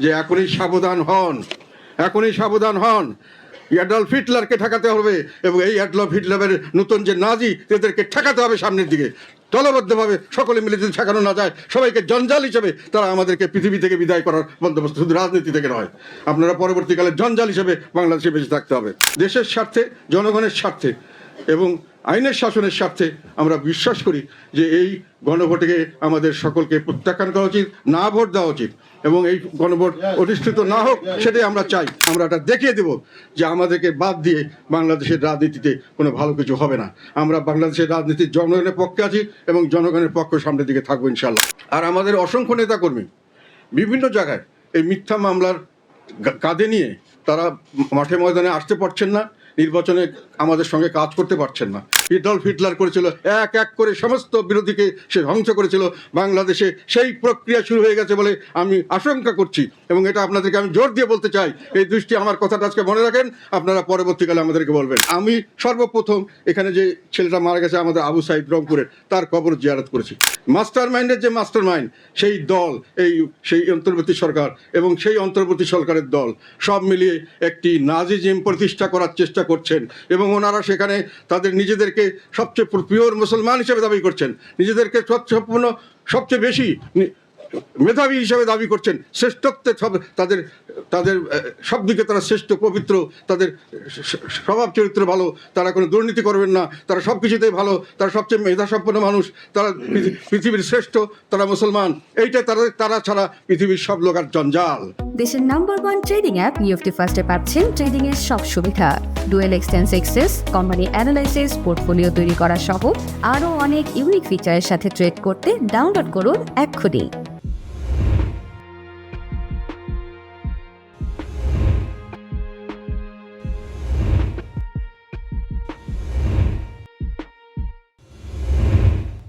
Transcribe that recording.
যে এখনই সাবধান হন, এখনই সাবধান হন। অ্যাডলফ হিটলারকে ঠেকাতে হবে এবং এই অ্যাডলফ হিটলারের নতুন যে নাজি এদেরকে ঠেকাতে হবে সামনের দিকে দলবদ্ধভাবে। সকলে মিলে যদি ঠেকানো না যায়, সবাইকে জঞ্জাল হিসেবে তারা আমাদেরকে পৃথিবী থেকে বিদায় করার বন্দোবস্ত, শুধু রাজনীতি থেকে নয়, আপনারা পরবর্তীকালে জঞ্জাল হিসেবে বাংলাদেশে বেঁচে থাকতে হবে। দেশের স্বার্থে, জনগণের স্বার্থে এবং আইনের শাসনের স্বার্থে আমরা বিশ্বাস করি যে এই গণভোটকে আমাদের সকলকে প্রত্যাখ্যান করা উচিত, না ভোট দেওয়া উচিত এবং এই গণভোট অধিষ্ঠিত না হোক সেটাই আমরা চাই। আমরা এটা দেখিয়ে দেব যে আমাদেরকে বাদ দিয়ে বাংলাদেশের রাজনীতিতে কোনো ভালো কিছু হবে না। আমরা বাংলাদেশের রাজনীতির জনগণের পক্ষে আছি এবং জনগণের পক্ষে সামনের দিকে থাকবো ইনশাল্লাহ। আর আমাদের অসংখ্য নেতাকর্মী বিভিন্ন জায়গায় এই মিথ্যা মামলার কাঁধে নিয়ে তারা মাঠে ময়দানে আসতে পারছেন না, নির্বাচনে আমাদের সঙ্গে কাজ করতে পারছেন না। অ্যাডলফ হিটলার করেছিল, এক এক করে সমস্ত বিরোধীকে সে ধ্বংস করেছিল। বাংলাদেশে সেই প্রক্রিয়া শুরু হয়ে গেছে বলে আমি আশঙ্কা করছি এবং এটা আপনাদেরকে আমি জোর দিয়ে বলতে চাই। এই দৃষ্টি আমার কথাটা আজকে মনে রাখেন, আপনারা পরবর্তীকালে আমাদেরকে বলবেন। আমি সর্বপ্রথম এখানে যে ছেলেটা মারা গেছে আমাদের আবু সাইদ রংপুরের, তার কবর জিয়ারত করেছি। মাস্টার মাইন্ডের যে মাস্টার মাইন্ড, সেই দল, সেই অন্তর্বর্তী সরকার এবং সেই অন্তর্বর্তী সরকারের দল সব মিলিয়ে একটি নাজিজম প্রতিষ্ঠা করার চেষ্টা করছেন এবং ওনারা সেখানে তাদের নিজেদেরকে সবচেয়ে পিওর মুসলমান হিসেবে দাবি করছেন, নিজেদেরকে সম্পূর্ণ সবচেয়ে বেশি মেধাবী হিসেবে দাবি করছেন, শ্রেষ্ঠত্বে তাদের তাদের সব দিকে তারা শ্রেষ্ঠ, পবিত্র, তাদের স্বভাব চরিত্র ভালো, তারা কোনো দুর্নীতি করবেন না, তারা সব কিছুতেই ভালো, তারা সবচেয়ে মেধাসম্পন্ন মানুষ, তারা পৃথিবীর শ্রেষ্ঠ, তারা মুসলমান। এইটা তারা ছাড়া পৃথিবীর সব লোক আর জঞ্জাল। দেশের নাম্বার 1 ট্রেডিং অ্যাপ নিফটি ফার্স্টে পাচ্ছেন ট্রেডিং এর সব সুবিধা, dual exchange access, company analysis, portfolio তৈরি করা সহ আরও অনেক ইউনিক ফিচারের সাথে ট্রেড করতে ডাউনলোড করুন এক্ষুনি।